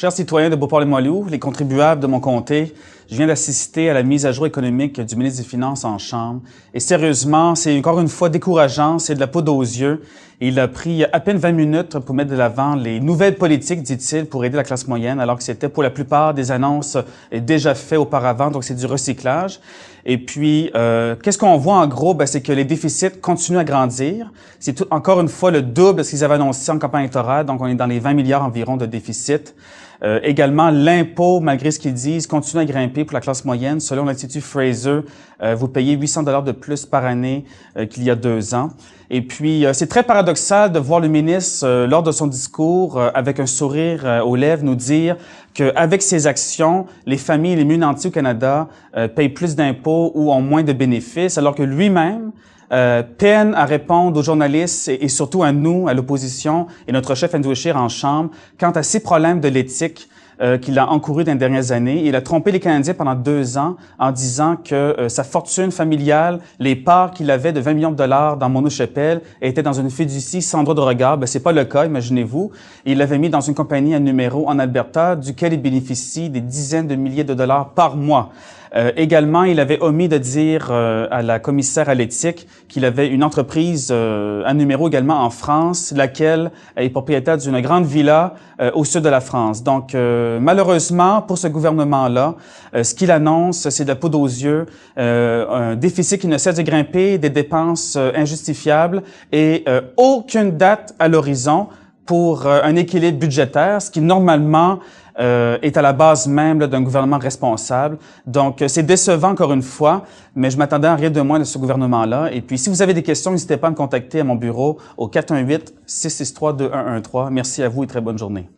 Chers citoyens de Beauport-les-Moilous, les contribuables de mon comté, je viens d'assister à la mise à jour économique du ministre des Finances en Chambre. Et sérieusement, c'est encore une fois décourageant, c'est de la poudre aux yeux. Il a pris à peine 20 minutes pour mettre de l'avant les nouvelles politiques, dit-il, pour aider la classe moyenne, alors que c'était pour la plupart des annonces déjà faites auparavant, donc c'est du recyclage. Et puis, qu'est-ce qu'on voit en gros? C'est que les déficits continuent à grandir. C'est encore une fois le double de ce qu'ils avaient annoncé en campagne électorale, donc on est dans les 20 milliards environ de déficit. Également, l'impôt, malgré ce qu'ils disent, continue à grimper pour la classe moyenne. Selon l'Institut Fraser, vous payez 800 $ de plus par année qu'il y a 2 ans. Et puis, c'est très paradoxal de voir le ministre, lors de son discours, avec un sourire aux lèvres, nous dire qu'avec ses actions, les familles les mieux nantis au Canada payent plus d'impôts ou ont moins de bénéfices, alors que lui-même peine à répondre aux journalistes et surtout à nous, à l'opposition, et notre chef Andrew Scheer en Chambre, quant à ces problèmes de l'éthique qu'il a encouru dans les dernières années. Il a trompé les Canadiens pendant 2 ans en disant que sa fortune familiale, les parts qu'il avait de 20 millions de dollars dans Mono-Chapelle étaient dans une fiducie sans droit de regard. C'est pas le cas, imaginez-vous. Il l'avait mis dans une compagnie à numéro en Alberta, duquel il bénéficie des dizaines de milliers de dollars par mois. Également, il avait omis de dire à la commissaire à l'éthique qu'il avait une entreprise à numéro également en France, laquelle est propriétaire d'une grande villa au sud de la France. Donc, malheureusement, pour ce gouvernement-là, ce qu'il annonce, c'est de la poudre aux yeux, un déficit qui ne cesse de grimper, des dépenses injustifiables et aucune date à l'horizon pour un équilibre budgétaire, ce qui normalement est à la base même d'un gouvernement responsable. Donc, c'est décevant encore une fois, mais je m'attendais à rien de moins de ce gouvernement-là. Et puis, si vous avez des questions, n'hésitez pas à me contacter à mon bureau au 418-663-2113. Merci à vous et très bonne journée.